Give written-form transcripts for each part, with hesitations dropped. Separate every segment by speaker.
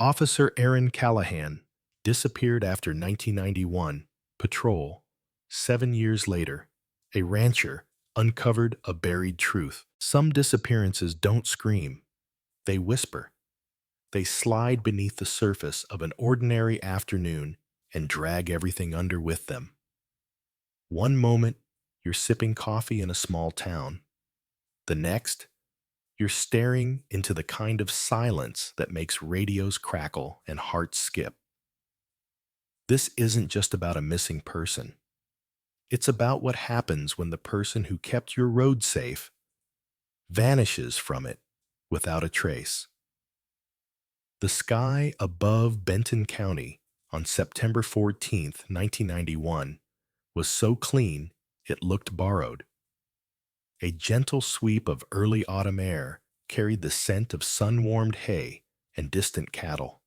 Speaker 1: Officer Erin Callahan disappeared after 1991 patrol. 7 years later, a rancher uncovered a buried truth. Some disappearances don't scream, they whisper. They slide beneath the surface of an ordinary afternoon and drag everything under with them. One moment, you're sipping coffee in a small town. The next, you're staring into the kind of silence that makes radios crackle and hearts skip. This isn't just about a missing person. It's about what happens when the person who kept your road safe vanishes from it without a trace. The sky above Benton County on September 14th, 1991, was so clean it looked borrowed. A gentle sweep of early autumn air carried the scent of sun-warmed hay and distant cattle.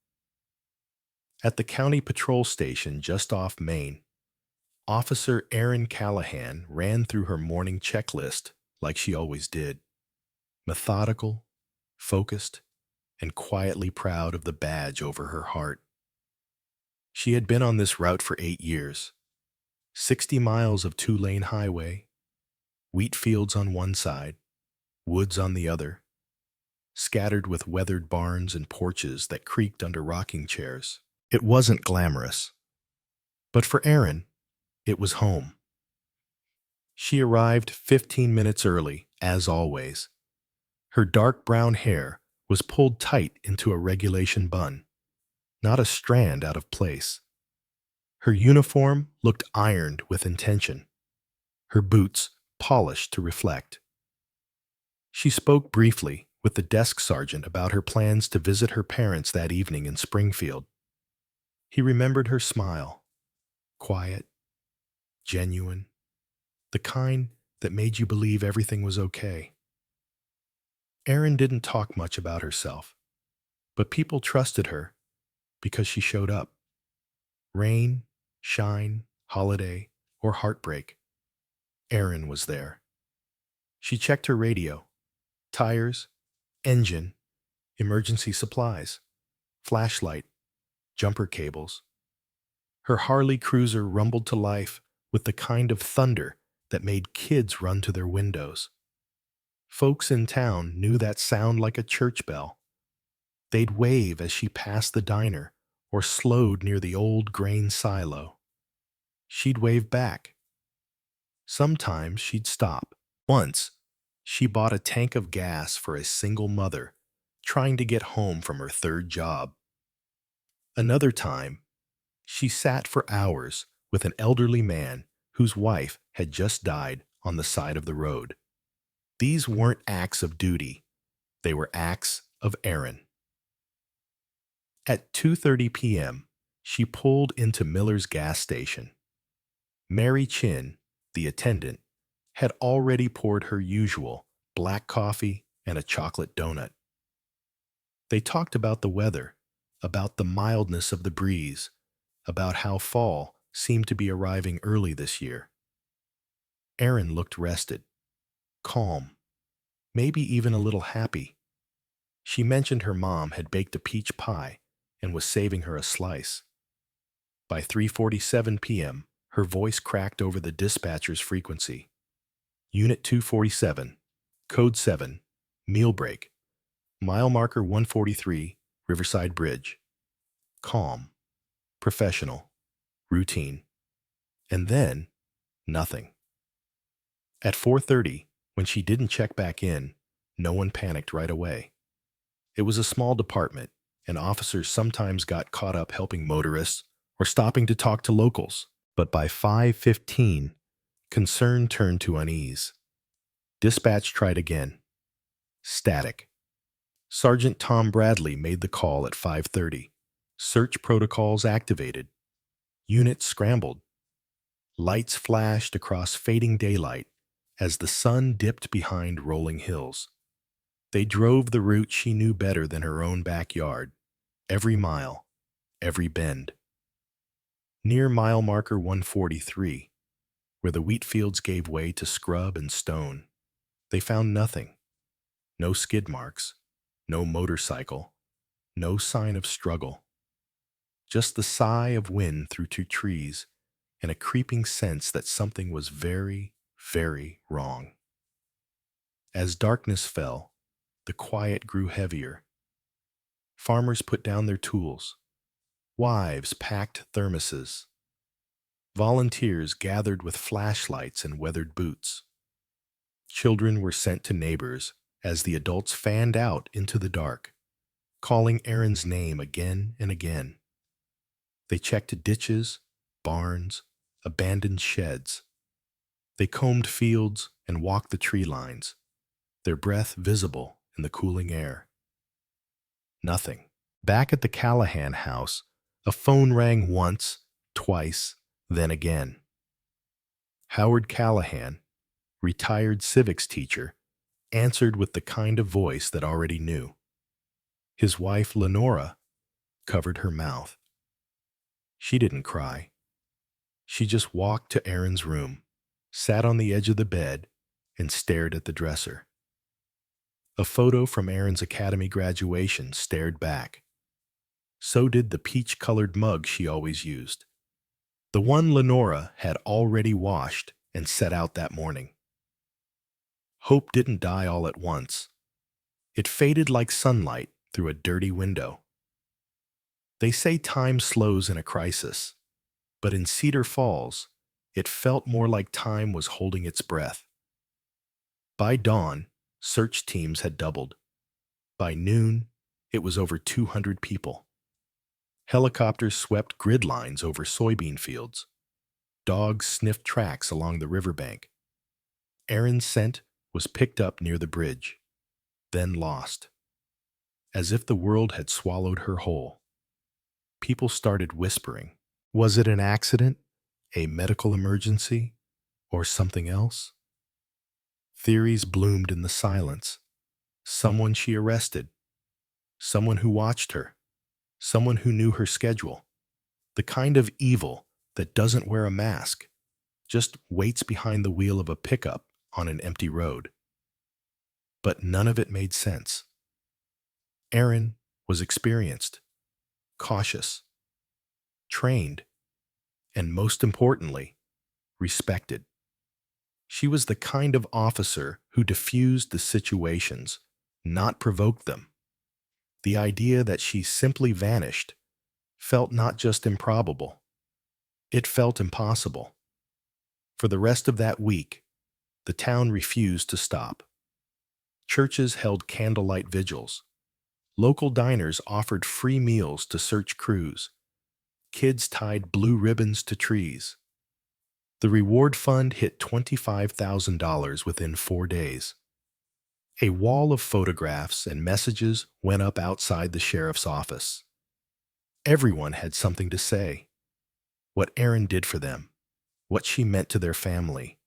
Speaker 1: At the county patrol station just off Main, Officer Erin Callahan ran through her morning checklist like she always did. Methodical, focused, and quietly proud of the badge over her heart. She had been on this route for 8 years. 60 miles of two-lane highway, wheat fields on one side, woods on the other, scattered with weathered barns and porches that creaked under rocking chairs. It wasn't glamorous, but for Erin, it was home. She arrived 15 minutes early, as always. Her dark brown hair was pulled tight into a regulation bun, not a strand out of place. Her uniform looked ironed with intention, her boots polished to reflect. She spoke briefly with the desk sergeant about her plans to visit her parents that evening in Springfield. He remembered her smile, quiet, genuine, the kind that made you believe everything was okay. Erin didn't talk much about herself, but people trusted her because she showed up. Rain, shine, holiday, or heartbreak, Erin was there. She checked her radio, tires, engine, emergency supplies, flashlight, jumper cables. Her Harley Cruiser rumbled to life with the kind of thunder that made kids run to their windows. Folks in town knew that sound like a church bell. They'd wave as she passed the diner or slowed near the old grain silo. She'd wave back. Sometimes she'd stop. Once, she bought a tank of gas for a single mother trying to get home from her third job. Another time, she sat for hours with an elderly man whose wife had just died on the side of the road. These weren't acts of duty. They were acts of Erin. At 2:30 p.m., she pulled into Miller's gas station. Mary Chin, the attendant, had already poured her usual black coffee and a chocolate donut. They talked about the weather, about the mildness of the breeze, about how fall seemed to be arriving early this year. Erin looked rested, calm, maybe even a little happy. She mentioned her mom had baked a peach pie and was saving her a slice. By 3:47 p.m., her voice cracked over the dispatcher's frequency. Unit 247, Code 7, meal break, mile marker 143, Riverside Bridge. Calm, professional, routine. And then, nothing. At 4:30, when she didn't check back in, no one panicked right away. It was a small department, and officers sometimes got caught up helping motorists or stopping to talk to locals. But by 5:15, concern turned to unease. Dispatch tried again. Static. Sergeant Tom Bradley made the call at 5:30. Search protocols activated. Units scrambled. Lights flashed across fading daylight as the sun dipped behind rolling hills. They drove the route she knew better than her own backyard, every mile, every bend. Near mile marker 143, where the wheat fields gave way to scrub and stone, they found nothing. No skid marks, no motorcycle, No sign of struggle, just the sigh of wind through two trees and a creeping sense that something was very, very wrong. As darkness fell, the quiet grew heavier. Farmers put down their tools. Wives packed thermoses. Volunteers gathered with flashlights and weathered boots. Children were sent to neighbors as the adults fanned out into the dark, calling Erin's name again and again. They checked ditches, barns, abandoned sheds. They combed fields and walked the tree lines, their breath visible in the cooling air. Nothing. Back at the Callahan house, a phone rang once, twice, then again. Howard Callahan, retired civics teacher, answered with the kind of voice that already knew. His wife, Lenora, covered her mouth. She didn't cry. She just walked to Erin's room, sat on the edge of the bed, and stared at the dresser. A photo from Erin's academy graduation stared back. So did the peach-colored mug she always used, the one Lenora had already washed and set out that morning. Hope didn't die all at once. It faded like sunlight through a dirty window. They say time slows in a crisis, but in Cedar Falls, it felt more like time was holding its breath. By dawn, search teams had doubled. By noon, it was over 200 people. Helicopters swept grid lines over soybean fields. Dogs sniffed tracks along the riverbank. Erin's scent was picked up near the bridge, then lost. As if the world had swallowed her whole. People started whispering. Was it an accident, a medical emergency, or something else? Theories bloomed in the silence. Someone she arrested. Someone who watched her. Someone who knew her schedule. The kind of evil that doesn't wear a mask, just waits behind the wheel of a pickup on an empty road. But none of it made sense. Erin was experienced, cautious, trained, and most importantly, respected. She was the kind of officer who diffused the situations, not provoked them. The idea that she simply vanished felt not just improbable, it felt impossible. For the rest of that week, the town refused to stop. Churches held candlelight vigils. Local diners offered free meals to search crews. Kids tied blue ribbons to trees. The reward fund hit $25,000 within 4 days. A wall of photographs and messages went up outside the sheriff's office. Everyone had something to say. What Erin did for them, what she meant to their family.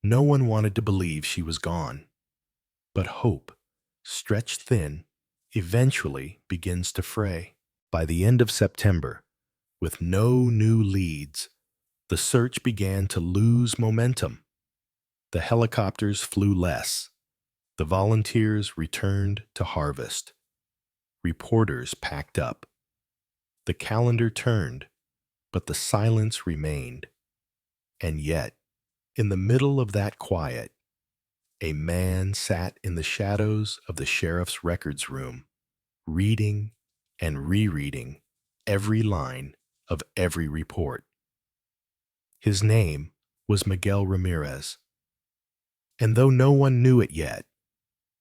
Speaker 1: No one wanted to believe she was gone. But hope, stretched thin, eventually begins to fray. By the end of September, with no new leads, the search began to lose momentum. The helicopters flew less. The volunteers returned to harvest. Reporters packed up. The calendar turned, but the silence remained. And yet, in the middle of that quiet, a man sat in the shadows of the sheriff's records room, reading and rereading every line of every report. His name was Miguel Ramirez. And though no one knew it yet,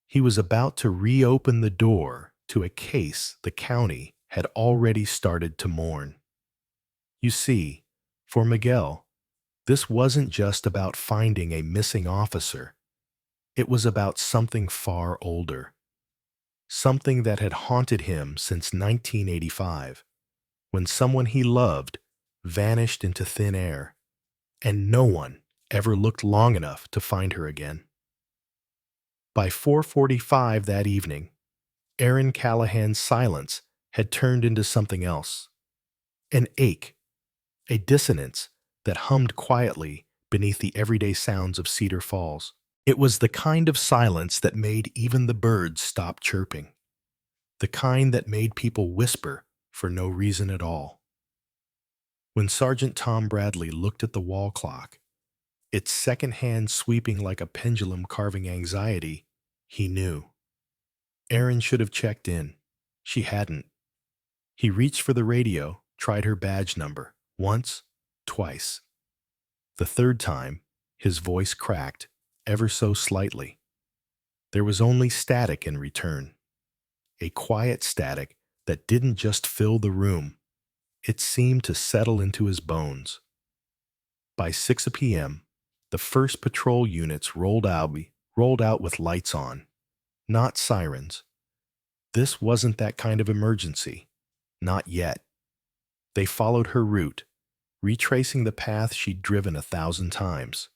Speaker 1: he was about to reopen the door to a case the county had already started to mourn. You see, for Miguel, this wasn't just about finding a missing officer. It was about something far older. Something that had haunted him since 1985, when someone he loved vanished into thin air, and no one ever looked long enough to find her again. By 4:45 that evening, Erin Callahan's silence had turned into something else. An ache, a dissonance that hummed quietly beneath the everyday sounds of Cedar Falls. It was the kind of silence that made even the birds stop chirping. the kind that made people whisper for no reason at all. When Sergeant Tom Bradley looked at the wall clock, its second hand sweeping like a pendulum carving anxiety, he knew. Erin should have checked in. She hadn't. He reached for the radio, tried her badge number. Once, twice. The third time, his voice cracked, ever so slightly. There was only static in return. A quiet static that didn't just fill the room. It seemed to settle into his bones. By 6 p.m., the first patrol units rolled out with lights on, not sirens. This wasn't that kind of emergency. Not yet. They followed her route, retracing the path she'd driven 1,000 times.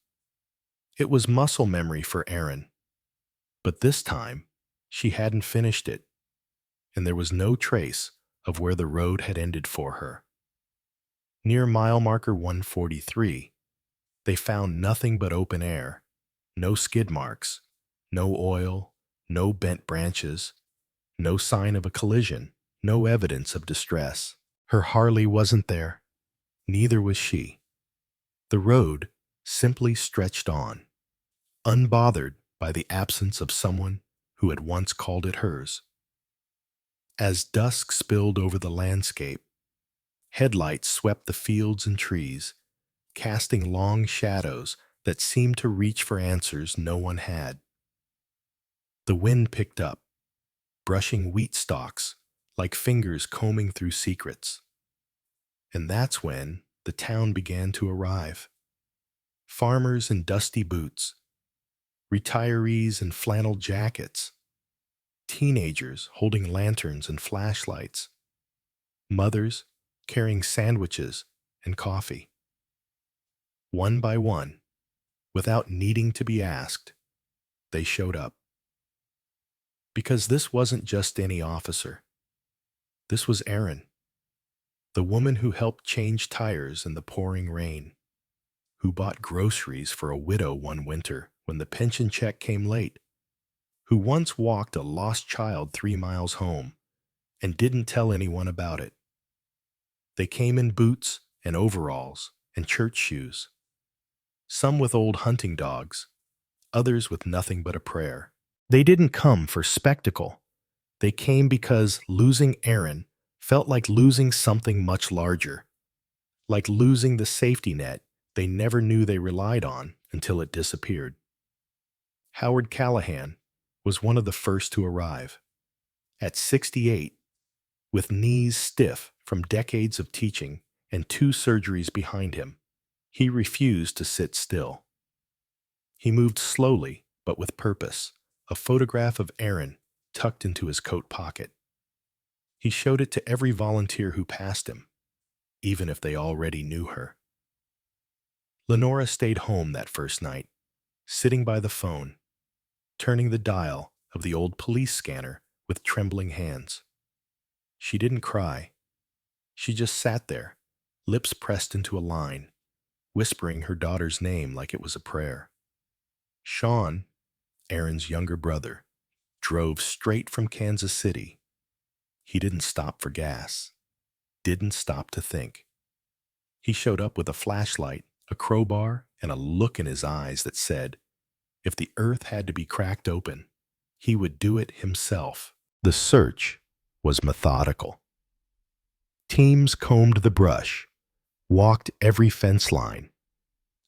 Speaker 1: It was muscle memory for Erin. But this time, she hadn't finished it, and there was no trace of where the road had ended for her. Near mile marker 143, they found nothing but open air, no skid marks, no oil, no bent branches, no sign of a collision, no evidence of distress. Her Harley wasn't there. Neither was she. The road simply stretched on, unbothered by the absence of someone who had once called it hers. As dusk spilled over the landscape, headlights swept the fields and trees, casting long shadows that seemed to reach for answers no one had. The wind picked up, brushing wheat stalks like fingers combing through secrets. And that's when the town began to arrive. Farmers in dusty boots, retirees in flannel jackets, teenagers holding lanterns and flashlights, mothers carrying sandwiches and coffee. One by one, without needing to be asked, they showed up. Because this wasn't just any officer. This was Erin, the woman who helped change tires in the pouring rain, who bought groceries for a widow one winter when the pension check came late, who once walked a lost child 3 miles home and didn't tell anyone about it. They came in boots and overalls and church shoes, some with old hunting dogs, others with nothing but a prayer. They didn't come for spectacle. They came because losing Erin felt like losing something much larger, like losing the safety net they never knew they relied on until it disappeared. Howard Callahan was one of the first to arrive. At 68, with knees stiff from decades of teaching and 2 surgeries behind him, he refused to sit still. He moved slowly, but with purpose, a photograph of Erin tucked into his coat pocket. He showed it to every volunteer who passed him, even if they already knew her. Lenora stayed home that first night, sitting by the phone, turning the dial of the old police scanner with trembling hands. She didn't cry. She just sat there, lips pressed into a line, whispering her daughter's name like it was a prayer. Sean, Erin's younger brother, drove straight from Kansas City. He didn't stop for gas, didn't stop to think. He showed up with a flashlight, a crowbar, and a look in his eyes that said, if the earth had to be cracked open, he would do it himself. The search was methodical. Teams combed the brush, walked every fence line,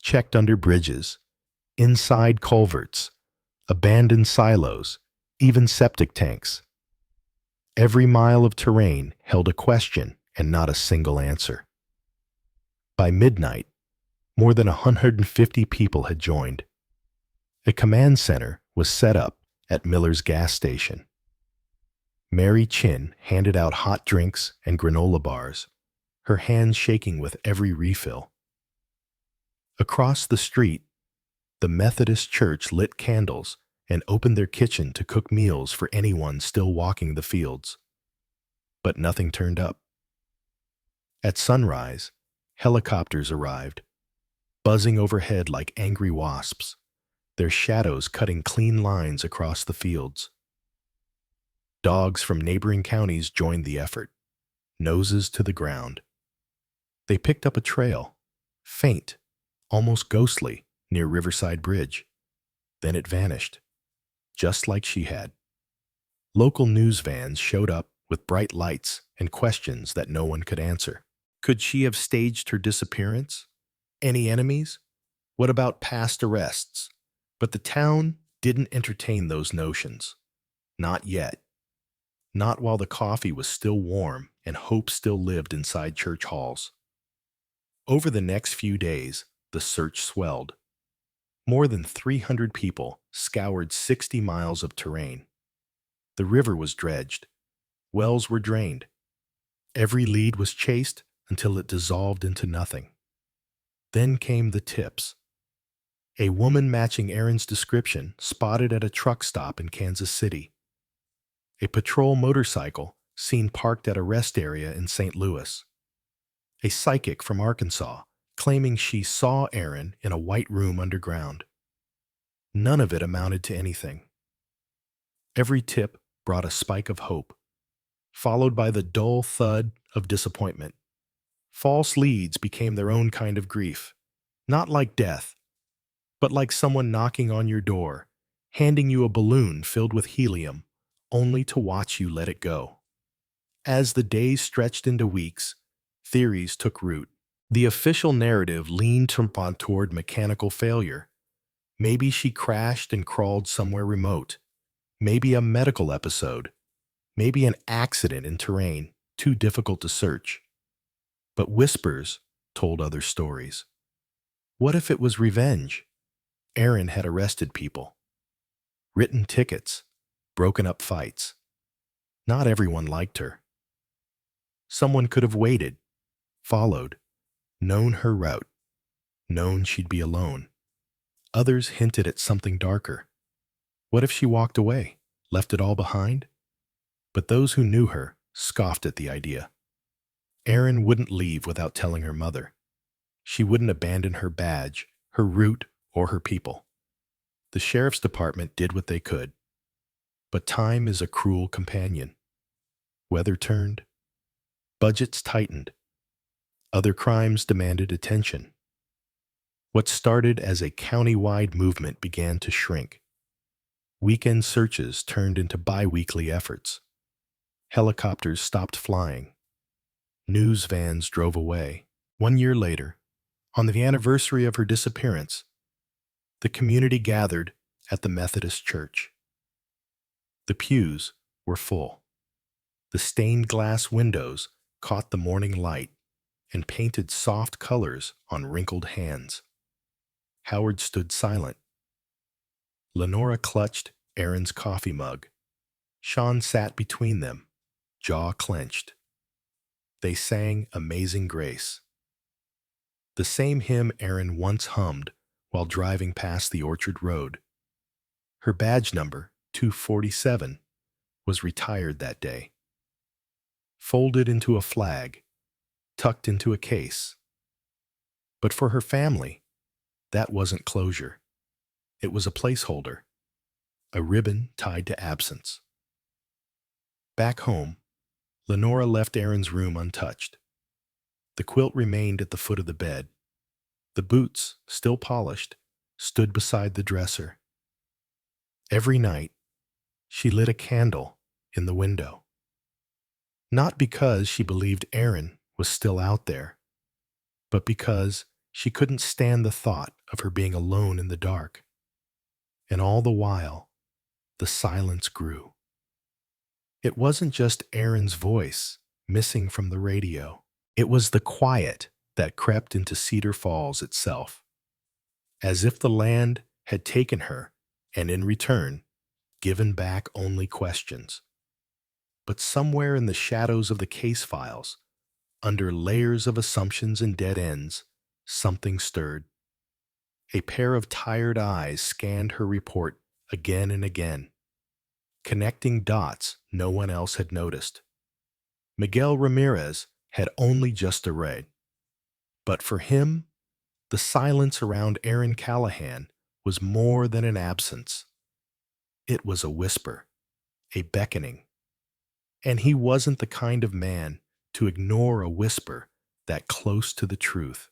Speaker 1: checked under bridges, inside culverts, abandoned silos, even septic tanks. Every mile of terrain held a question and not a single answer. By midnight, more than 150 people had joined. A command center was set up at Miller's gas station. Mary Chin handed out hot drinks and granola bars, her hands shaking with every refill. Across the street, the Methodist Church lit candles and opened their kitchen to cook meals for anyone still walking the fields. But nothing turned up. At sunrise, helicopters arrived, buzzing overhead like angry wasps, their shadows cutting clean lines across the fields. Dogs from neighboring counties joined the effort, noses to the ground. They picked up a trail, faint, almost ghostly, near Riverside Bridge. Then it vanished, just like she had. Local news vans showed up with bright lights and questions that no one could answer. Could she have staged her disappearance? Any enemies? What about past arrests? But the town didn't entertain those notions. Not yet. Not while the coffee was still warm and hope still lived inside church halls. Over the next few days, the search swelled. More than 300 people scoured 60 miles of terrain. The river was dredged. Wells were drained. Every lead was chased until it dissolved into nothing. Then came the tips. A woman matching Erin's description spotted at a truck stop in Kansas City. A patrol motorcycle seen parked at a rest area in St. Louis. A psychic from Arkansas claiming she saw Erin in a white room underground. None of it amounted to anything. Every tip brought a spike of hope, followed by the dull thud of disappointment. False leads became their own kind of grief, not like death, but like someone knocking on your door, handing you a balloon filled with helium, only to watch you let it go. As the days stretched into weeks, theories took root. The official narrative leaned toward mechanical failure. Maybe she crashed and crawled somewhere remote. Maybe a medical episode. Maybe an accident in terrain too difficult to search. But whispers told other stories. What if it was revenge? Erin had arrested people, written tickets, broken up fights. Not everyone liked her. Someone could have waited, followed, known her route, known she'd be alone. Others hinted at something darker. What if she walked away, left it all behind? But those who knew her scoffed at the idea. Erin wouldn't leave without telling her mother. She wouldn't abandon her badge, her route, or her people. The sheriff's department did what they could. But time is a cruel companion. Weather turned. Budgets tightened. Other crimes demanded attention. What started as a county-wide movement began to shrink. Weekend searches turned into bi-weekly efforts. Helicopters stopped flying. News vans drove away. 1 year later, on the anniversary of her disappearance, the community gathered at the Methodist church. The pews were full. The stained glass windows caught the morning light and painted soft colors on wrinkled hands. Howard stood silent. Lenora clutched Erin's coffee mug. Sean sat between them, jaw clenched. They sang Amazing Grace, the same hymn Erin once hummed while driving past the Orchard Road. Her badge number, 247, was retired that day. Folded into a flag, tucked into a case. But for her family, that wasn't closure. It was a placeholder, a ribbon tied to absence. Back home, Lenora left Erin's room untouched. The quilt remained at the foot of the bed. The boots, still polished, stood beside the dresser. Every night, she lit a candle in the window. Not because she believed Erin was still out there, but because she couldn't stand the thought of her being alone in the dark. And all the while, the silence grew. It wasn't just Erin's voice missing from the radio. It was the quiet that crept into Cedar Falls itself, as if the land had taken her and in return, given back only questions. But somewhere in the shadows of the case files, under layers of assumptions and dead ends, something stirred. A pair of tired eyes scanned her report again and again, connecting dots no one else had noticed. Miguel Ramirez had only just arrived, but for him, the silence around Erin Callahan was more than an absence. It was a whisper, a beckoning, And he wasn't the kind of man to ignore a whisper that close to the truth.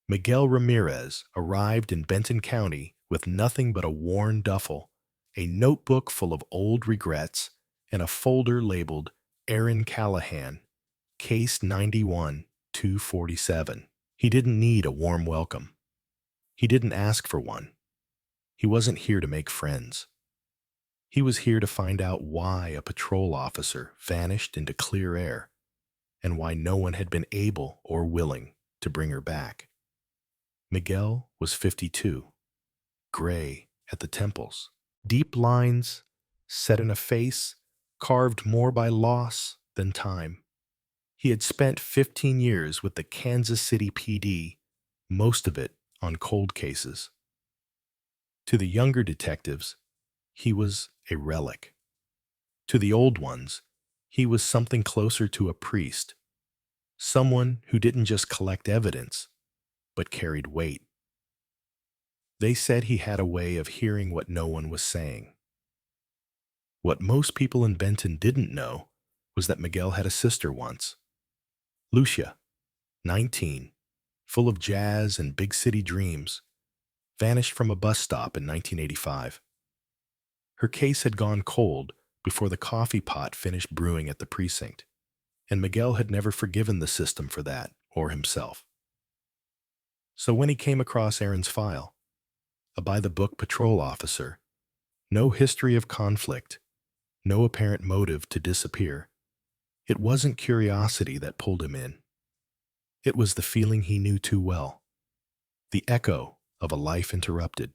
Speaker 1: Miguel Ramirez arrived in Benton County with nothing but a worn duffel, a notebook full of old regrets, and a folder labeled Erin Callahan, Case 91-247. He didn't need a warm welcome. He didn't ask for one. He wasn't here to make friends. He was here to find out why a patrol officer vanished into clear air and why no one had been able or willing to bring her back. Miguel was 52, gray at the temples, deep lines set in a face carved more by loss than time. He had spent 15 years with the Kansas City PD, most of it on cold cases. To the younger detectives, he was a relic. To the old ones, he was something closer to a priest, someone who didn't just collect evidence, but carried weight. They said he had a way of hearing what no one was saying. What most people in Benton didn't know was that Miguel had a sister once. Lucia, 19, full of jazz and big city dreams, vanished from a bus stop in 1985. Her case had gone cold before the coffee pot finished brewing at the precinct, and Miguel had never forgiven the system for that, or himself. So when he came across Erin's file, a by-the-book patrol officer, no history of conflict, no apparent motive to disappear, it wasn't curiosity that pulled him in. It was the feeling he knew too well, the echo of a life interrupted.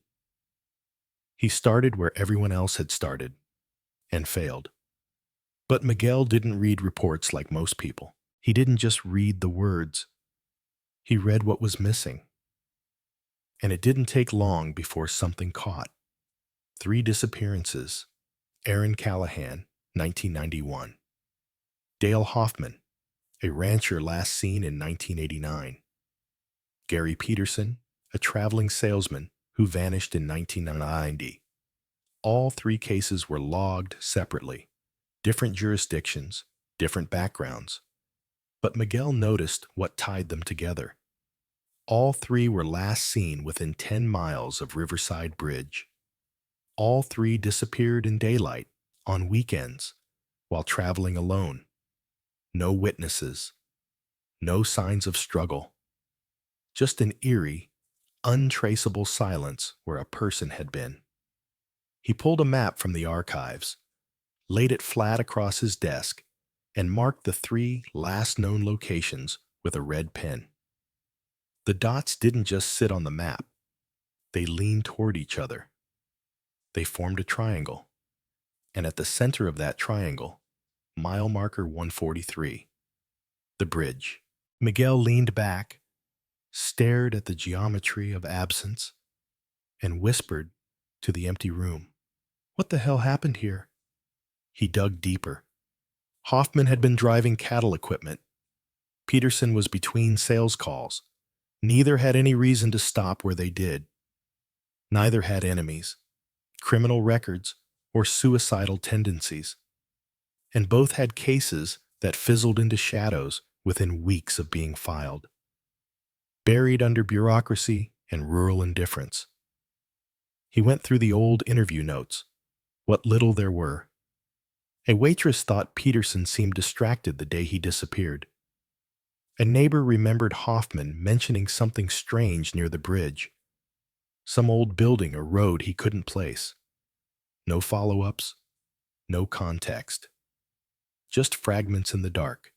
Speaker 1: He started where everyone else had started, and failed. But Miguel didn't read reports like most people. He didn't just read the words. He read what was missing. And it didn't take long before something caught. 3 disappearances. Erin Callahan, 1991. Dale Hoffman, a rancher last seen in 1989. Gary Peterson, a traveling salesman who vanished in 1990. All 3 cases were logged separately. Different jurisdictions, different backgrounds. But Miguel noticed what tied them together. All 3 were last seen within 10 miles of Riverside Bridge. All 3 disappeared in daylight, on weekends, while traveling alone. No witnesses. No signs of struggle. Just an eerie, untraceable silence where a person had been. He pulled a map from the archives, laid it flat across his desk, and marked the 3 last known locations with a red pen. The dots didn't just sit on the map. They leaned toward each other. They formed a triangle. And at the center of that triangle, mile marker 143, the bridge. Miguel leaned back, stared at the geometry of absence, and whispered to the empty room, "What the hell happened here?" He dug deeper. Hoffman had been driving cattle equipment. Peterson was between sales calls. Neither had any reason to stop where they did. Neither had enemies, criminal records, or suicidal tendencies. And both had cases that fizzled into shadows within weeks of being filed, buried under bureaucracy and rural indifference. He went through the old interview notes, what little there were. A waitress thought Peterson seemed distracted the day he disappeared. A neighbor remembered Hoffman mentioning something strange near the bridge, some old building or road he couldn't place. No follow-ups, no context. Just fragments in the dark.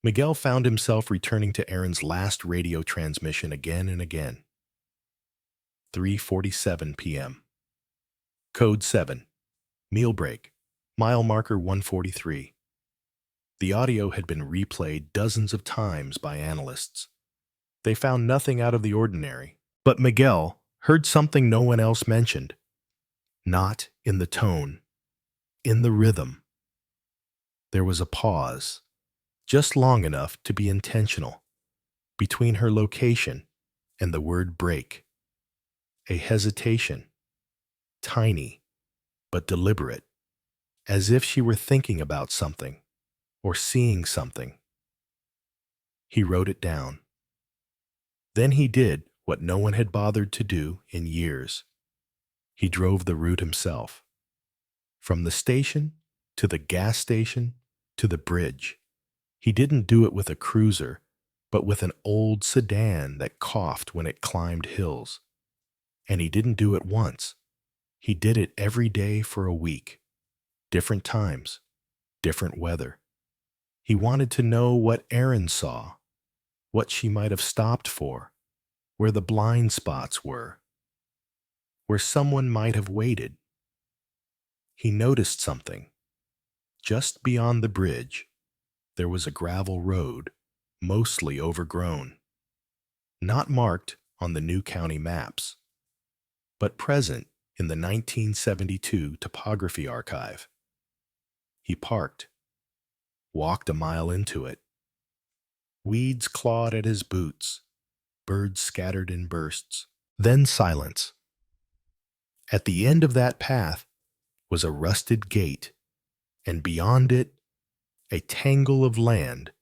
Speaker 1: Miguel found himself returning to Erin's last radio transmission again and again. 3:47 p.m. Code 7. Meal break. Mile marker 143. The audio had been replayed dozens of times by analysts. They found nothing out of the ordinary. But Miguel heard something no one else mentioned. Not in the tone. In the rhythm. There was a pause, just long enough to be intentional, between her location and the word break. A hesitation, tiny but deliberate, as if she were thinking about something or seeing something. He wrote it down. Then he did what no one had bothered to do in years. He drove the route himself. From the station to the gas station to the bridge. He didn't do it with a cruiser, but with an old sedan that coughed when it climbed hills. And he didn't do it once. He did it every day for a week. Different times, different weather. He wanted to know what Erin saw, what she might have stopped for, where the blind spots were, where someone might have waited. He noticed something. Just beyond the bridge, there was a gravel road, mostly overgrown, not marked on the new county maps, but present in the 1972 topography archive. He parked, walked a mile into it. Weeds clawed at his boots, birds scattered in bursts, then silence. At the end of that path was a rusted gate, and beyond it, a tangle of land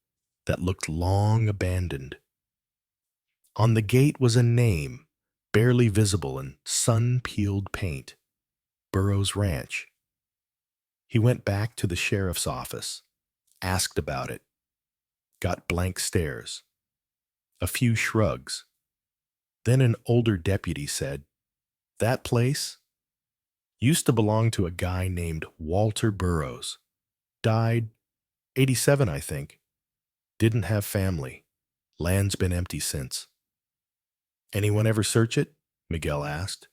Speaker 1: that looked long abandoned. On the gate was a name, barely visible in sun-peeled paint: Burrows Ranch. He went back to the sheriff's office, asked about it, got blank stares, a few shrugs. Then an older deputy said, "That place used to belong to a guy named Walter Burrows. Died 87, I think. Didn't have family. Land's been empty since." "Anyone ever search it?" Miguel asked.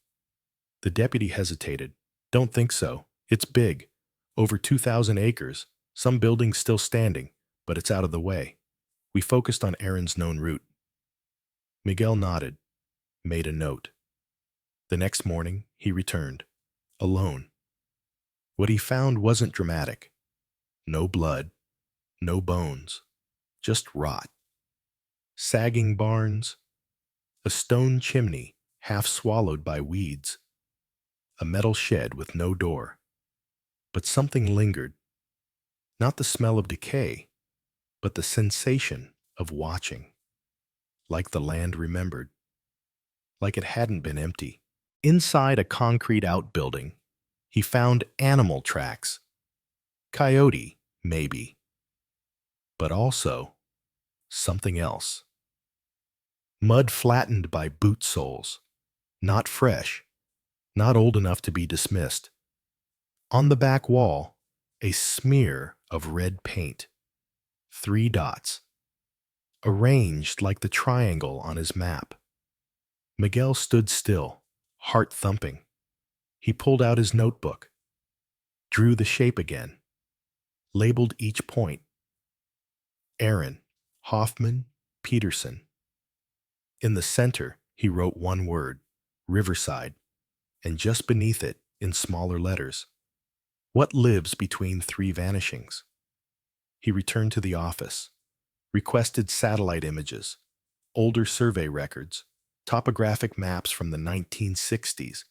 Speaker 1: The deputy hesitated. "Don't think so. It's big. Over 2,000 acres. Some buildings still standing, but it's out of the way. We focused on Erin's known route." Miguel nodded, made a note. The next morning, he returned, alone. What he found wasn't dramatic. No blood, no bones, just rot. Sagging barns, a stone chimney half swallowed by weeds, a metal shed with no door. But something lingered. Not the smell of decay, but the sensation of watching. Like the land remembered. Like it hadn't been empty. Inside a concrete outbuilding, he found animal tracks. Coyote, maybe. But also something else. Mud flattened by boot soles. Not fresh. Not old enough to be dismissed. On the back wall, a smear of red paint. 3 dots. Arranged like the triangle on his map. Miguel stood still, heart thumping. He pulled out his notebook, drew the shape again, labeled each point. Erin, Hoffman, Peterson. In the center, he wrote one word, Riverside, and just beneath it, in smaller letters, what lives between 3 vanishings? He returned to the office, requested satellite images, older survey records, topographic maps from the 1960s.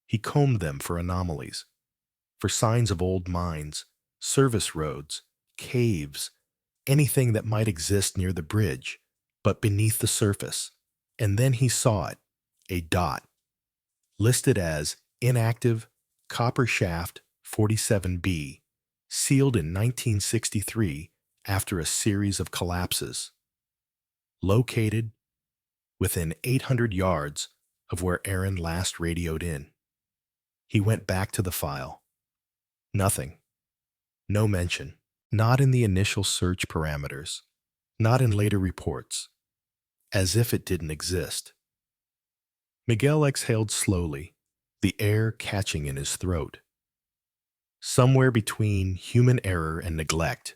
Speaker 1: He combed them for anomalies, for signs of old mines, service roads, caves, anything that might exist near the bridge, but beneath the surface. And then he saw it, a dot, listed as inactive copper shaft 47B, sealed in 1963 after a series of collapses. Located within 800 yards of where Erin last radioed in. He went back to the file. Nothing. No mention. Not in the initial search parameters. Not in later reports. As if it didn't exist. Miguel exhaled slowly, the air catching in his throat. Somewhere between human error and neglect,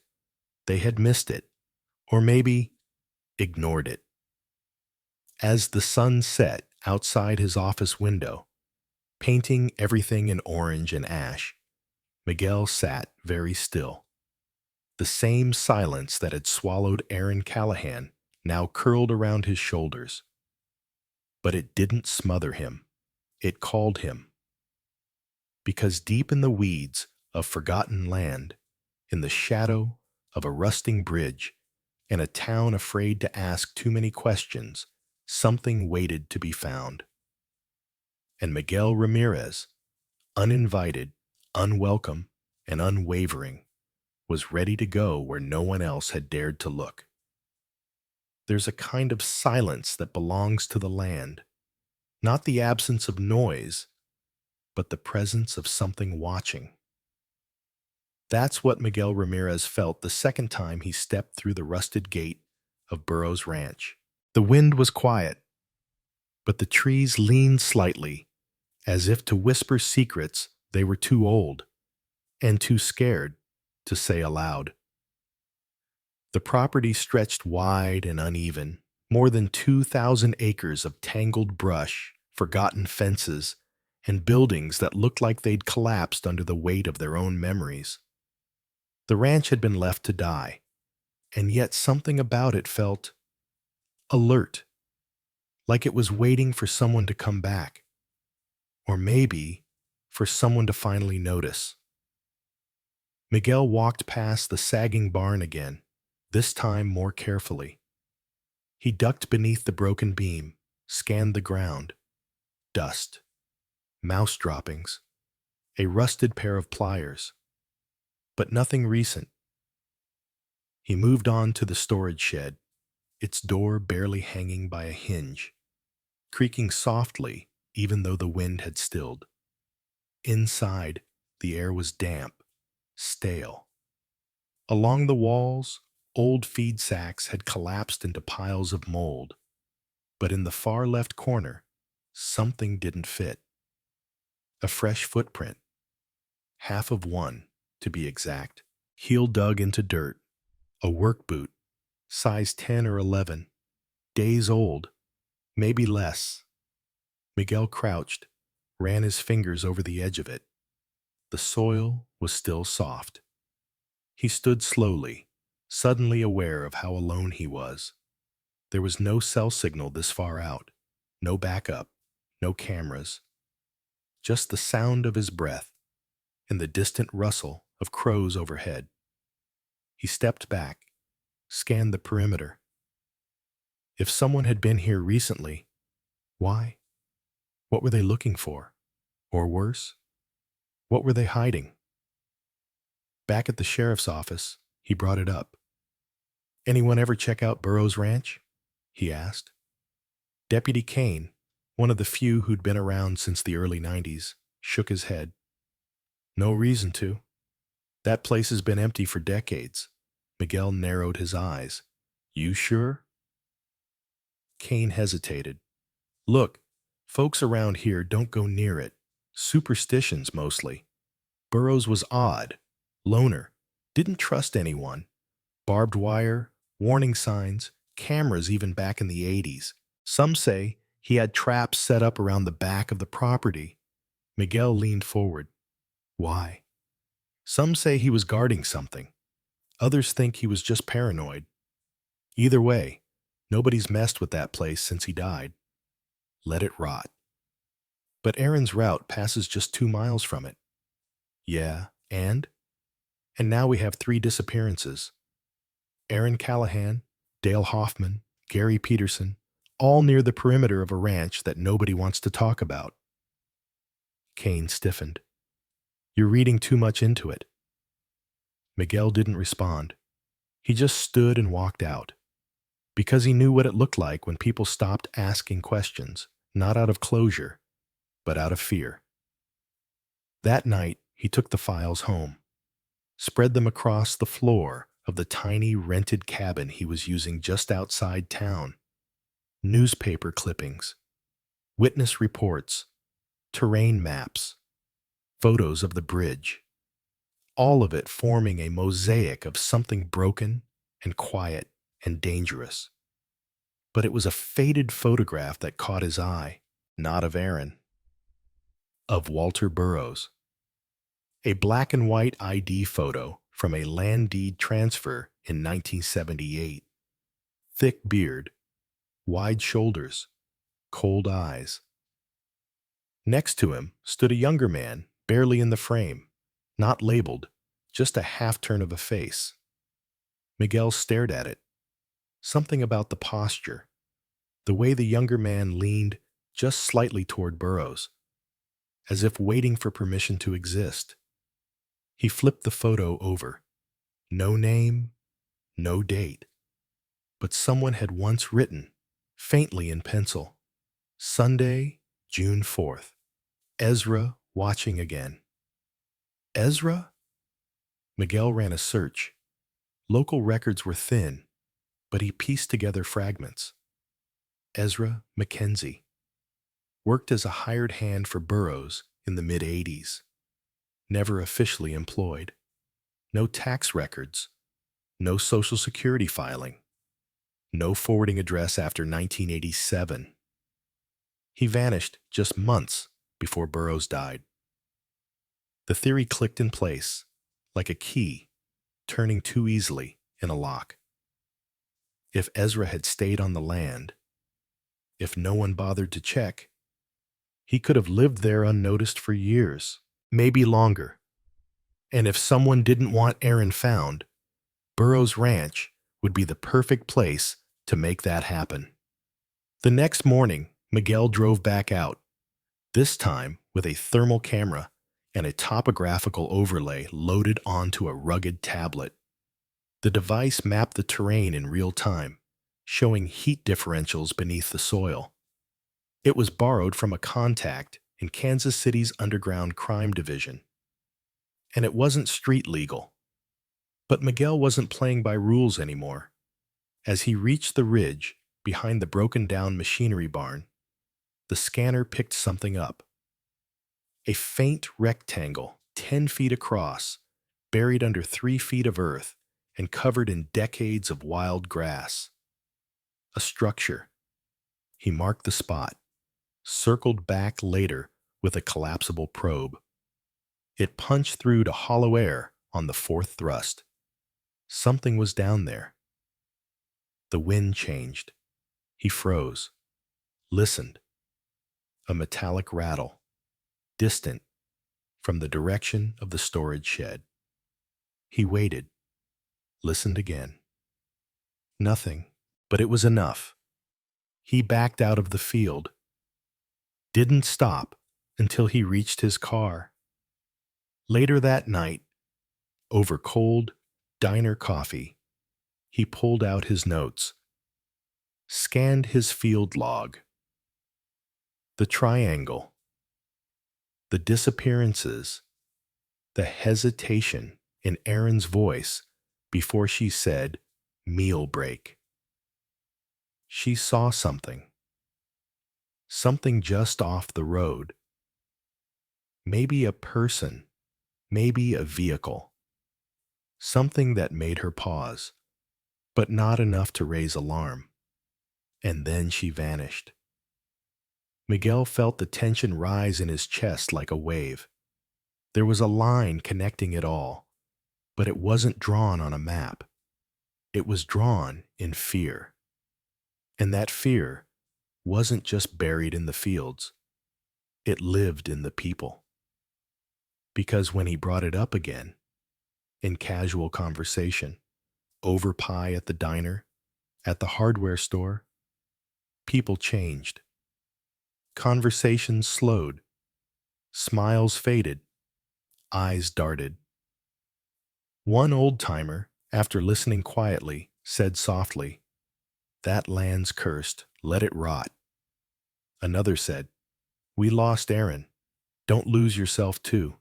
Speaker 1: they had missed it, or maybe ignored it. As the sun set outside his office window, painting everything in orange and ash, Miguel sat very still. The same silence that had swallowed Erin Callahan now curled around his shoulders. But it didn't smother him. It called him. Because deep in the weeds of forgotten land, in the shadow of a rusting bridge, in a town afraid to ask too many questions, something waited to be found. And Miguel Ramirez, uninvited, unwelcome, and unwavering, was ready to go where no one else had dared to look. There's a kind of silence that belongs to the land, not the absence of noise, but the presence of something watching. That's what Miguel Ramirez felt the second time he stepped through the rusted gate of Burrows Ranch. The wind was quiet, but the trees leaned slightly, as if to whisper secrets they were too old and too scared to say aloud. The property stretched wide and uneven, more than 2,000 acres of tangled brush, forgotten fences, and buildings that looked like they'd collapsed under the weight of their own memories. The ranch had been left to die, and yet something about it felt alert, like it was waiting for someone to come back, or maybe for someone to finally notice. Miguel walked past the sagging barn again, this time more carefully. He ducked beneath the broken beam, scanned the ground. Dust, mouse droppings, a rusted pair of pliers, but nothing recent. He moved on to the storage shed, its door barely hanging by a hinge, creaking softly even though the wind had stilled. Inside, the air was damp, stale. Along the walls, old feed sacks had collapsed into piles of mold, but in the far left corner, something didn't fit. A fresh footprint, half of one, to be exact, heel dug into dirt, a work boot, size 10 or 11, days old, maybe less. Miguel crouched, ran his fingers over the edge of it. The soil was still soft. He stood slowly, suddenly aware of how alone he was. There was no cell signal this far out, no backup, no cameras, just the sound of his breath and the distant rustle of crows overhead. He stepped back, scanned the perimeter. If someone had been here recently, why? What were they looking for? Or worse, what were they hiding? Back at the sheriff's office, he brought it up. "Anyone ever check out Burrows Ranch?" he asked. Deputy Kane, one of the few who'd been around since the early 90s, shook his head. "No reason to. That place has been empty for decades." Miguel narrowed his eyes. "You sure?" Kane hesitated. "Look, folks around here don't go near it. Superstitions mostly. Burrows was odd, loner, didn't trust anyone. Barbed wire, warning signs, cameras even back in the 80s. Some say he had traps set up around the back of the property." Miguel leaned forward. "Why?" "Some say he was guarding something. Others think he was just paranoid. Either way, nobody's messed with that place since he died. Let it rot." "But Erin's route passes just 2 miles from it." "Yeah, and? And now we have 3 disappearances. Erin Callahan, Dale Hoffman, Gary Peterson, all near the perimeter of a ranch that nobody wants to talk about." Kane stiffened. "You're reading too much into it." Miguel didn't respond. He just stood and walked out, because he knew what it looked like when people stopped asking questions, not out of closure, but out of fear. That night, he took the files home, spread them across the floor of the tiny rented cabin he was using just outside town. Newspaper clippings, witness reports, terrain maps, photos of the bridge, all of it forming a mosaic of something broken and quiet and dangerous. But it was a faded photograph that caught his eye, not of Erin, of Walter Burrows. A black and white ID photo from a land deed transfer in 1978. Thick beard, wide shoulders, cold eyes. Next to him stood a younger man, barely in the frame, not labeled, just a half turn of a face. Miguel stared at it. Something about the posture, the way the younger man leaned just slightly toward Burrows, as if waiting for permission to exist. He flipped the photo over. No name, no date. But someone had once written, faintly in pencil, Sunday, June 4th. Ezra watching again. Ezra? Miguel ran a search. Local records were thin, but he pieced together fragments. Ezra Mackenzie worked as a hired hand for Burrows in the mid-'80s. Never officially employed. No tax records. No Social Security filing. No forwarding address after 1987. He vanished just months before Burrows died. The theory clicked in place, like a key, turning too easily in a lock. If Ezra had stayed on the land, if no one bothered to check, he could have lived there unnoticed for years, maybe longer. And if someone didn't want Erin found, Burrows Ranch would be the perfect place to make that happen. The next morning, Miguel drove back out, this time with a thermal camera and a topographical overlay loaded onto a rugged tablet. The device mapped the terrain in real time, showing heat differentials beneath the soil. It was borrowed from a contact in Kansas City's underground crime division. And it wasn't street legal. But Miguel wasn't playing by rules anymore. As he reached the ridge behind the broken-down machinery barn, the scanner picked something up. A faint rectangle, 10 feet across, buried under 3 feet of earth and covered in decades of wild grass. A structure. He marked the spot, circled back later with a collapsible probe. It punched through to hollow air on the fourth thrust. Something was down there. The wind changed. He froze, listened. A metallic rattle, distant, from the direction of the storage shed. He waited, listened again. Nothing, but it was enough. He backed out of the field, didn't stop until he reached his car. Later that night, over cold diner coffee, he pulled out his notes, scanned his field log. The triangle, the disappearances, the hesitation in Erin's voice before she said, meal break. She saw something. Something just off the road. Maybe a person, maybe a vehicle. Something that made her pause, but not enough to raise alarm. And then she vanished. Miguel felt the tension rise in his chest like a wave. There was a line connecting it all, but it wasn't drawn on a map. It was drawn in fear. And that fear wasn't just buried in the fields. It lived in the people. Because when he brought it up again, in casual conversation, over pie at the diner, at the hardware store, people changed. Conversations slowed. Smiles faded. Eyes darted. One old-timer, after listening quietly, said softly, "That land's cursed. Let it rot." Another said, "We lost Erin. Don't lose yourself too."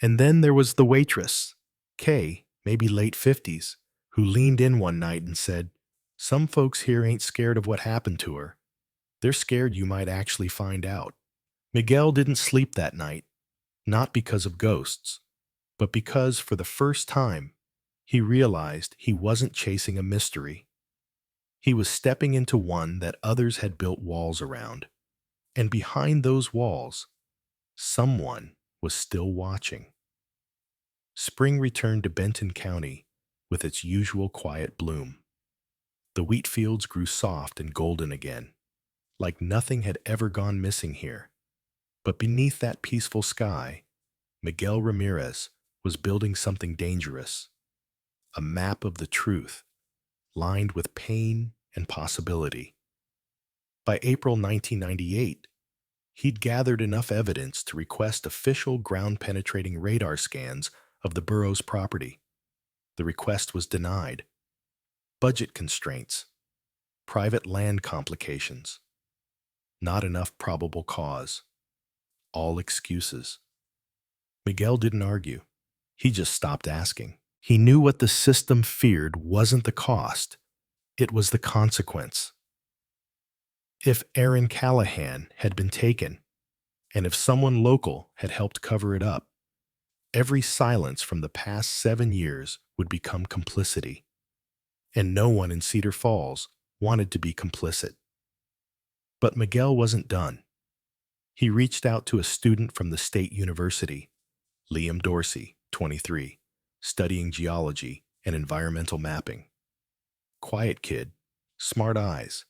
Speaker 1: And then there was the waitress, Kay, maybe late 50s, who leaned in one night and said, "Some folks here ain't scared of what happened to her. They're scared you might actually find out." Miguel didn't sleep that night, not because of ghosts, but because for the first time, he realized he wasn't chasing a mystery. He was stepping into one that others had built walls around. And behind those walls, someone was still watching. Spring returned to Benton County with its usual quiet bloom. The wheat fields grew soft and golden again, like nothing had ever gone missing here. But beneath that peaceful sky, Miguel Ramirez was building something dangerous, a map of the truth, lined with pain and possibility. By April 1998, he'd gathered enough evidence to request official ground-penetrating radar scans of the Burrows property. The request was denied. Budget constraints, private land complications, not enough probable cause, all excuses. Miguel didn't argue. He just stopped asking. He knew what the system feared wasn't the cost, it was the consequence. If Erin Callahan had been taken, and if someone local had helped cover it up, every silence from the past 7 years would become complicity. And no one in Cedar Falls wanted to be complicit. But Miguel wasn't done. He reached out to a student from the state university, Liam Dorsey, 23, studying geology and environmental mapping. Quiet kid, smart eyes,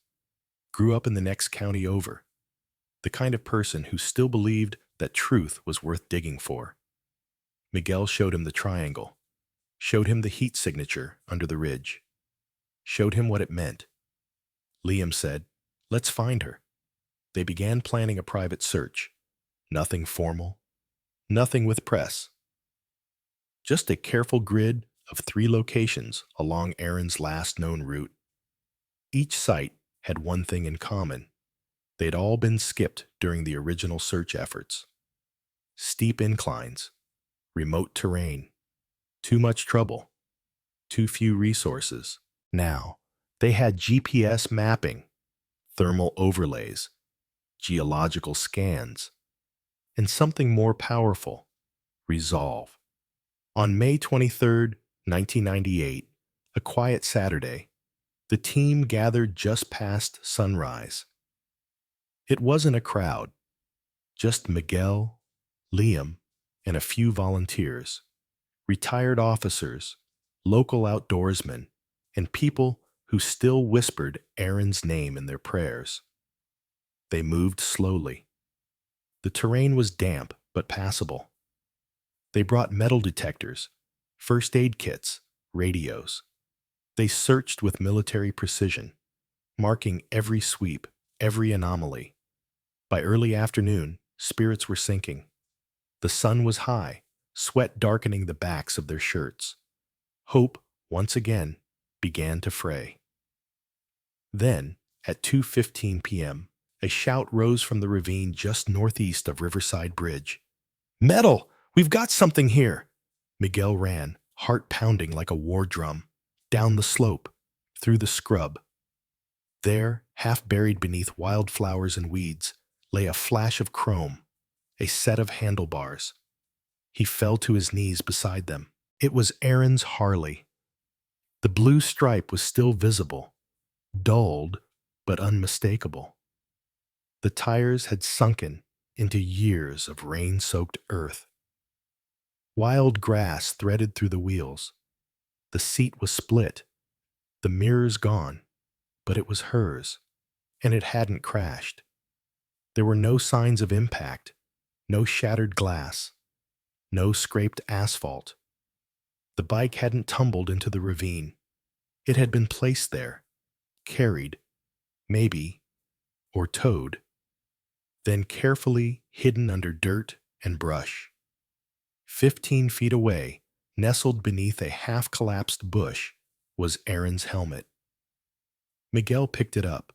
Speaker 1: grew up in the next county over, the kind of person who still believed that truth was worth digging for. Miguel showed him the triangle, showed him the heat signature under the ridge, showed him what it meant. Liam said, "Let's find her." They began planning a private search. Nothing formal, nothing with press. Just a careful grid of 3 locations along Erin's last known route. Each site had one thing in common. They'd all been skipped during the original search efforts. Steep inclines, remote terrain, too much trouble, too few resources. Now, they had GPS mapping, thermal overlays, geological scans, and something more powerful, resolve. On May 23, 1998, a quiet Saturday, the team gathered just past sunrise. It wasn't a crowd, just Miguel, Liam, and a few volunteers, retired officers, local outdoorsmen, and people who still whispered Erin's name in their prayers. They moved slowly. The terrain was damp but passable. They brought metal detectors, first aid kits, radios. They searched with military precision, marking every sweep, every anomaly. By early afternoon, spirits were sinking. The sun was high, sweat darkening the backs of their shirts. Hope, once again, began to fray. Then, at 2:15 p.m., a shout rose from the ravine just northeast of Riverside Bridge. "Metal! We've got something here!" Miguel ran, heart pounding like a war drum, down the slope, through the scrub. There, half buried beneath wildflowers and weeds, lay a flash of chrome, a set of handlebars. He fell to his knees beside them. It was Erin's Harley. The blue stripe was still visible, dulled but unmistakable. The tires had sunken into years of rain-soaked earth. Wild grass threaded through the wheels. The seat was split, the mirrors gone, but it was hers, and it hadn't crashed. There were no signs of impact, no shattered glass, no scraped asphalt. The bike hadn't tumbled into the ravine. It had been placed there, carried, maybe, or towed, then carefully hidden under dirt and brush. 15 feet away, nestled beneath a half-collapsed bush, was Erin's helmet. Miguel picked it up.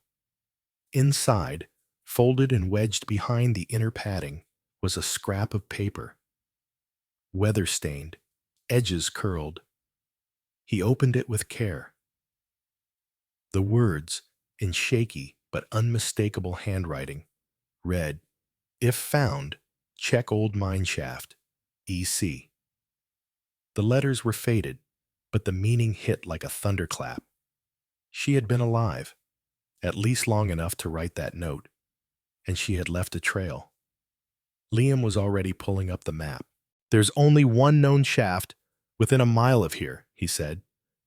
Speaker 1: Inside, folded and wedged behind the inner padding, was a scrap of paper. Weather-stained, edges curled. He opened it with care. The words, in shaky but unmistakable handwriting, read, "If found, check old mine shaft, EC." The letters were faded, but the meaning hit like a thunderclap. She had been alive, at least long enough to write that note, and she had left a trail. Liam was already pulling up the map. "There's only one known shaft within a mile of here," he said.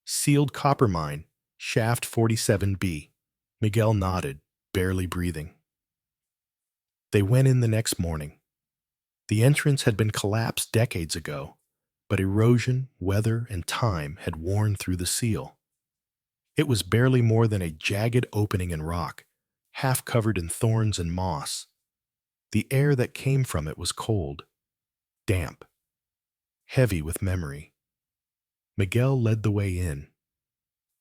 Speaker 1: "Sealed copper mine, shaft 47B. Miguel nodded, barely breathing. They went in the next morning. The entrance had been collapsed decades ago, but erosion, weather, and time had worn through the seal. It was barely more than a jagged opening in rock, half covered in thorns and moss. The air that came from it was cold, damp, heavy with memory. Miguel led the way in.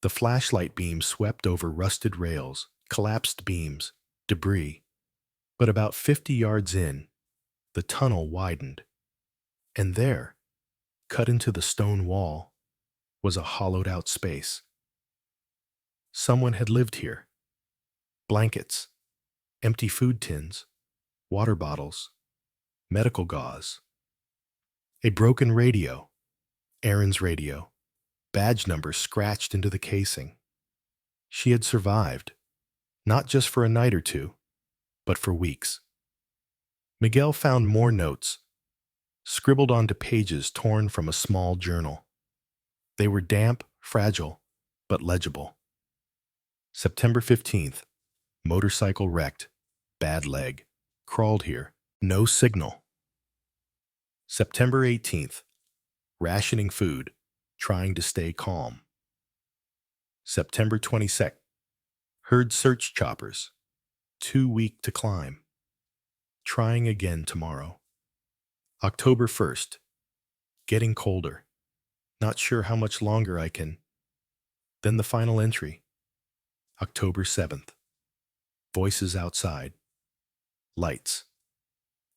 Speaker 1: The flashlight beam swept over rusted rails, collapsed beams, debris. But about 50 yards in, the tunnel widened. And there, cut into the stone wall, was a hollowed-out space. Someone had lived here. Blankets, empty food tins, water bottles, medical gauze. A broken radio, Erin's radio, badge number scratched into the casing. She had survived, not just for a night or two, but for weeks. Miguel found more notes, scribbled onto pages torn from a small journal. They were damp, fragile, but legible. September 15th, motorcycle wrecked, bad leg, crawled here, no signal. September 18th, rationing food, trying to stay calm. September 22nd, heard search choppers, too weak to climb, trying again tomorrow. October 1st, getting colder, not sure how much longer I can. Then the final entry, October 7th, voices outside, lights,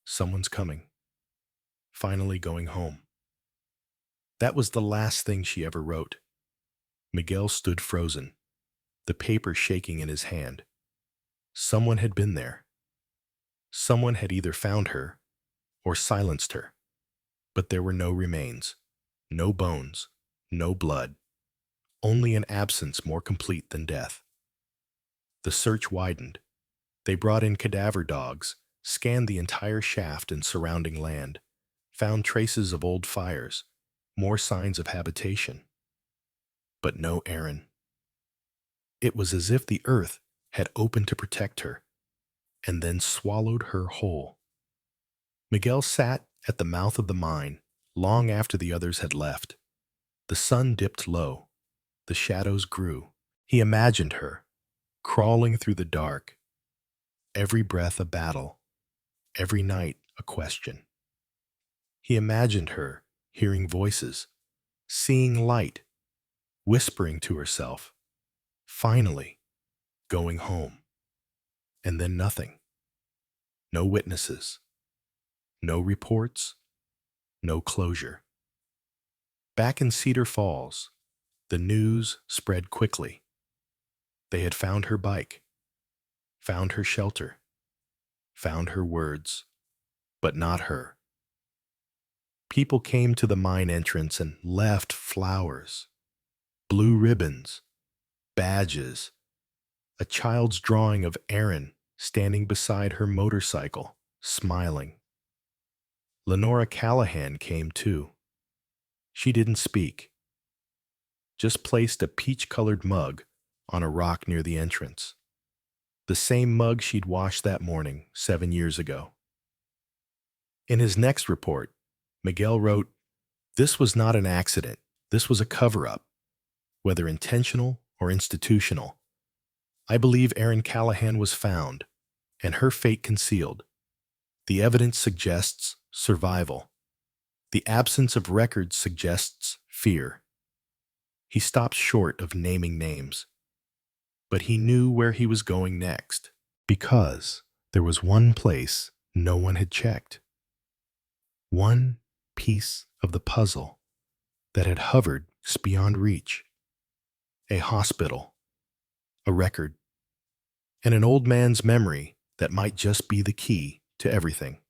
Speaker 1: someone's coming, finally going home. That was the last thing she ever wrote. Miguel stood frozen, the paper shaking in his hand. Someone had been there. Someone had either found her or silenced her. But there were no remains, no bones, no blood, only an absence more complete than death. The search widened. They brought in cadaver dogs, scanned the entire shaft and surrounding land, found traces of old fires, more signs of habitation. But no Erin. It was as if the earth had opened to protect her, and then swallowed her whole. Miguel sat at the mouth of the mine long after the others had left. The sun dipped low. The shadows grew. He imagined her, crawling through the dark, every breath a battle, every night a question. He imagined her hearing voices, seeing light, whispering to herself, finally going home. And then nothing. No witnesses. No reports. No closure. Back in Cedar Falls, the news spread quickly. They had found her bike, found her shelter, found her words, but not her. People came to the mine entrance and left flowers, blue ribbons, badges, a child's drawing of Erin standing beside her motorcycle, smiling. Lenora Callahan came too. She didn't speak, just placed a peach-colored mug on a rock near the entrance. The same mug she'd washed that morning 7 years ago. In his next report, Miguel wrote, "This was not an accident. This was a cover-up, whether intentional or institutional. I believe Erin Callahan was found, and her fate concealed. The evidence suggests survival. The absence of records suggests fear." He stopped short of naming names, but he knew where he was going next, because there was one place no one had checked. One piece of the puzzle that had hovered beyond reach. A hospital, a record, and an old man's memory that might just be the key to everything.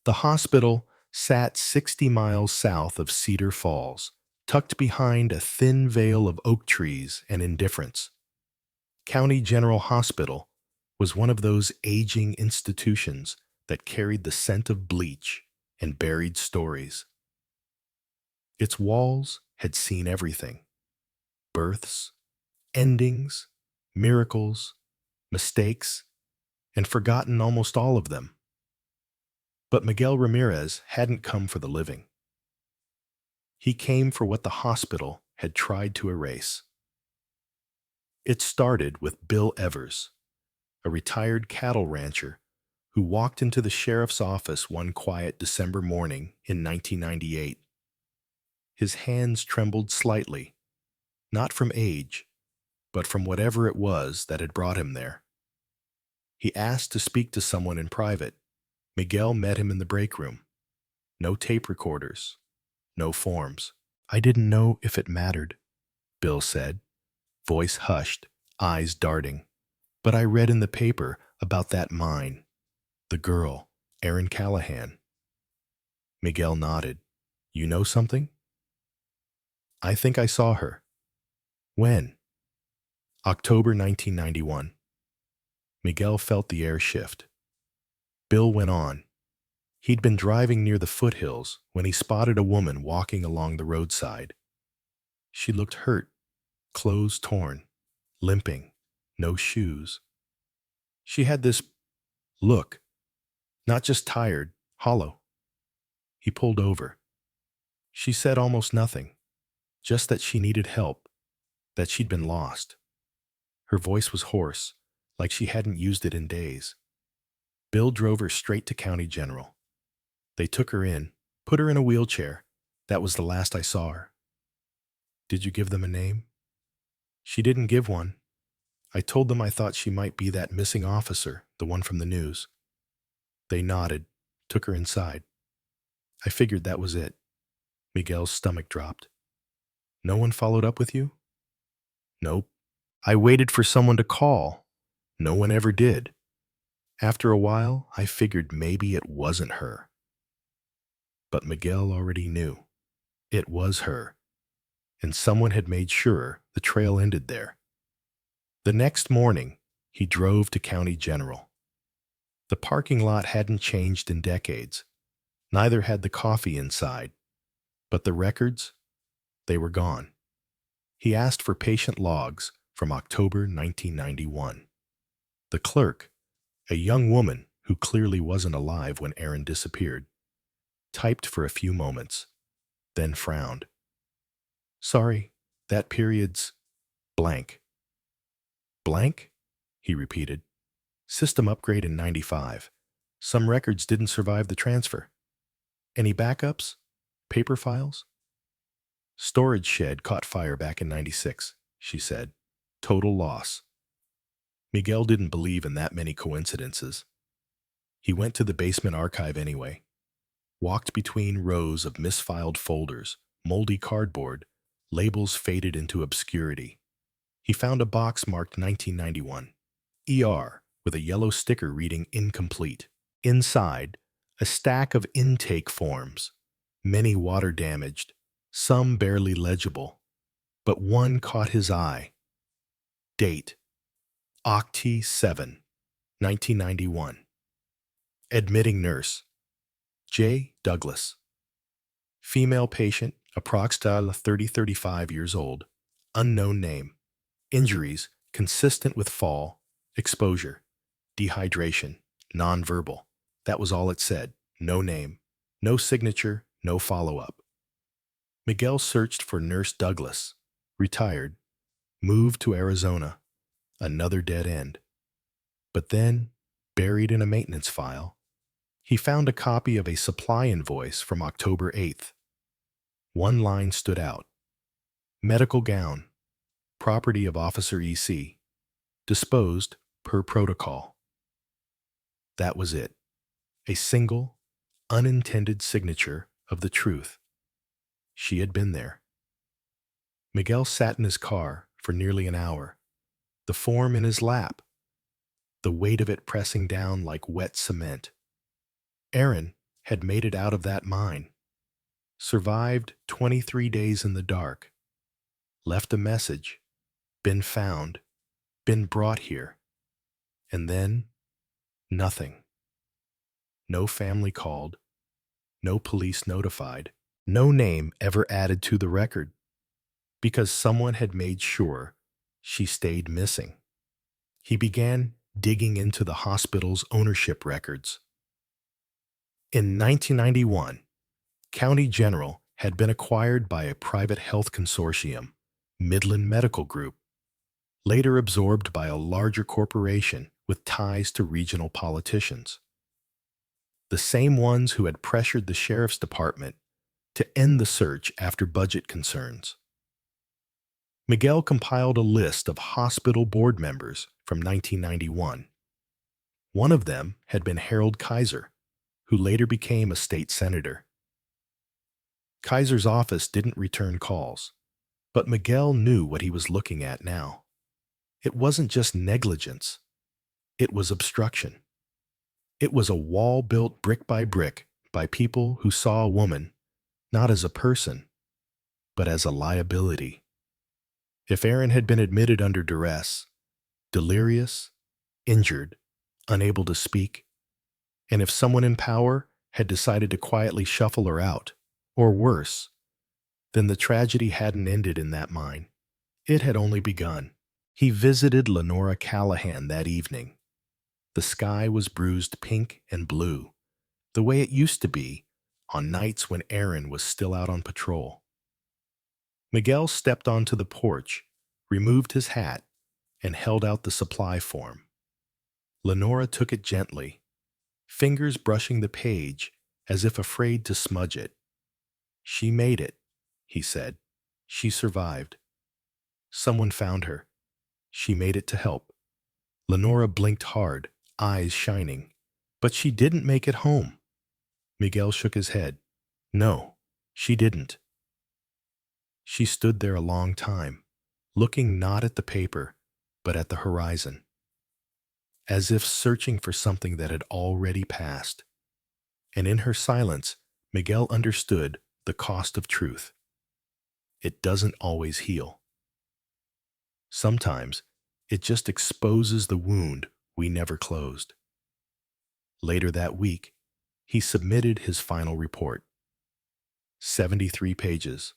Speaker 1: The hospital sat 60 miles south of Cedar Falls, tucked behind a thin veil of oak trees and indifference. County General Hospital was one of those aging institutions that carried the scent of bleach and buried stories. Its walls had seen everything: births, endings, miracles, mistakes, and forgotten almost all of them. But Miguel Ramirez hadn't come for the living. He came for what the hospital had tried to erase. It started with Bill Evers, a retired cattle rancher who walked into the sheriff's office one quiet December morning in 1998. His hands trembled slightly, not from age, but from whatever it was that had brought him there. He asked to speak to someone in private. Miguel met him in the break room. No tape recorders, no forms. "I didn't know if it mattered," Bill said, voice hushed, eyes darting. "But I read in the paper about that mine. The girl, Erin Callahan." Miguel nodded. "You know something?" "I think I saw her." "When?" "October 1991. Miguel felt the air shift. Bill went on. He'd been driving near the foothills when he spotted a woman walking along the roadside. She looked hurt, clothes torn, limping, no shoes. She had this look, not just tired, hollow. He pulled over. She said almost nothing, just that she needed help, that she'd been lost. Her voice was hoarse, like she hadn't used it in days. Bill drove her straight to County General. They took her in, put her in a wheelchair. That was the last I saw her. "Did you give them a name?" "She didn't give one. I told them I thought she might be that missing officer, the one from the news." They nodded, took her inside. "I figured that was it." Miguel's stomach dropped. "No one followed up with you?" "Nope. I waited for someone to call. No one ever did. After a while, I figured maybe it wasn't her." But Miguel already knew. It was her, and someone had made sure the trail ended there. The next morning, he drove to County General. The parking lot hadn't changed in decades. Neither had the coffee inside. But the records, they were gone. He asked for patient logs from October 1991. The clerk, a young woman who clearly wasn't alive when Erin disappeared, typed for a few moments, then frowned. "Sorry, that period's blank." "Blank?" he repeated. "System upgrade in 95. Some records didn't survive the transfer. Any backups? Paper files?" "Storage shed caught fire back in 96, she said. "Total loss." Miguel didn't believe in that many coincidences. He went to the basement archive anyway, walked between rows of misfiled folders, moldy cardboard, labels faded into obscurity. He found a box marked 1991, ER, with a yellow sticker reading incomplete. Inside, a stack of intake forms, many water damaged, some barely legible, but one caught his eye. Date: Oct. 7, 1991. Admitting nurse: J. Douglas. Female patient, approximately 30-35 years old. Unknown name. Injuries consistent with fall, exposure, dehydration, nonverbal. That was all it said. No name, no signature, no follow-up. Miguel searched for Nurse Douglas, retired, moved to Arizona. Another dead end. But then, buried in a maintenance file, he found a copy of a supply invoice from October 8th. One line stood out. Medical gown, property of Officer EC, disposed per protocol. That was it. A single, unintended signature of the truth. She had been there. Miguel sat in his car for nearly an hour, the form in his lap, the weight of it pressing down like wet cement. Erin had made it out of that mine, survived 23 days in the dark, left a message, been found, been brought here, and then nothing. No family called, no police notified, no name ever added to the record, because someone had made sure she stayed missing. He began digging into the hospital's ownership records. In 1991, County General had been acquired by a private health consortium, Midland Medical Group, later absorbed by a larger corporation with ties to regional politicians. The same ones who had pressured the sheriff's department to end the search after budget concerns. Miguel compiled a list of hospital board members from 1991. One of them had been Harold Kaiser, who later became a state senator. Kaiser's office didn't return calls, but Miguel knew what he was looking at now. It wasn't just negligence, it was obstruction. It was a wall built brick by people who saw a woman not as a person, but as a liability. If Erin had been admitted under duress, delirious, injured, unable to speak, and if someone in power had decided to quietly shuffle her out, or worse, then the tragedy hadn't ended in that mine. It had only begun. He visited Lenora Callahan that evening. The sky was bruised pink and blue, the way it used to be on nights when Erin was still out on patrol. Miguel stepped onto the porch, removed his hat, and held out the supply form. Lenora took it gently, fingers brushing the page as if afraid to smudge it. "She made it," he said. "She survived. Someone found her. She made it to help." Lenora blinked hard, eyes shining. "But she didn't make it home." Miguel shook his head. "No, she didn't." She stood there a long time, looking not at the paper, but at the horizon, as if searching for something that had already passed. And in her silence, Miguel understood the cost of truth. It doesn't always heal. Sometimes it just exposes the wound we never closed. Later that week, he submitted his final report. 73 pages.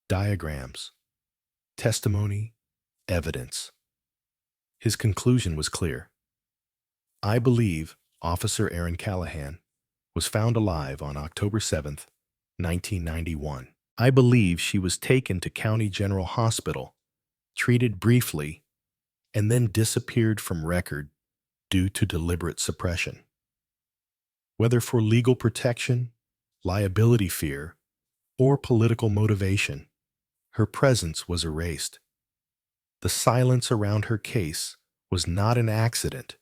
Speaker 1: Diagrams, testimony, evidence. His conclusion was clear. "I believe Officer Erin Callahan was found alive on October 7th, 1991. I believe she was taken to County General Hospital, treated briefly, and then disappeared from record due to deliberate suppression. Whether for legal protection, liability fear, or political motivation, her presence was erased. The silence around her case was not an accident,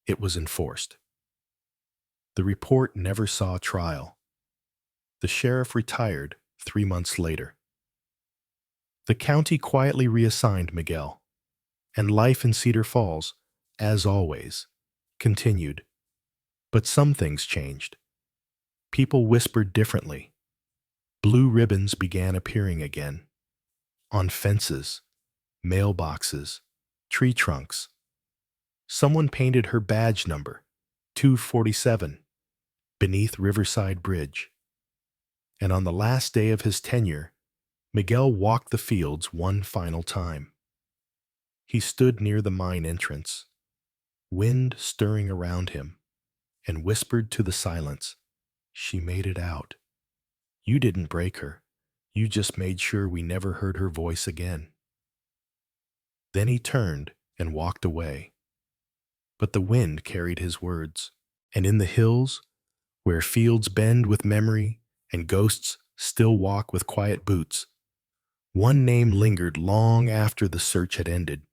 Speaker 1: it was enforced." The report never saw trial. The sheriff retired 3 months later. The county quietly reassigned Miguel, and life in Cedar Falls, as always, continued. But some things changed. People whispered differently. Blue ribbons began appearing again. On fences, mailboxes, tree trunks. Someone painted her badge number, 247, beneath Riverside Bridge. And on the last day of his tenure, Miguel walked the fields one final time. He stood near the mine entrance, wind stirring around him, and whispered to the silence, "She made it out. You didn't break her. You just made sure we never heard her voice again." Then he turned and walked away. But the wind carried his words, and in the hills, where fields bend with memory and ghosts still walk with quiet boots, one name lingered long after the search had ended.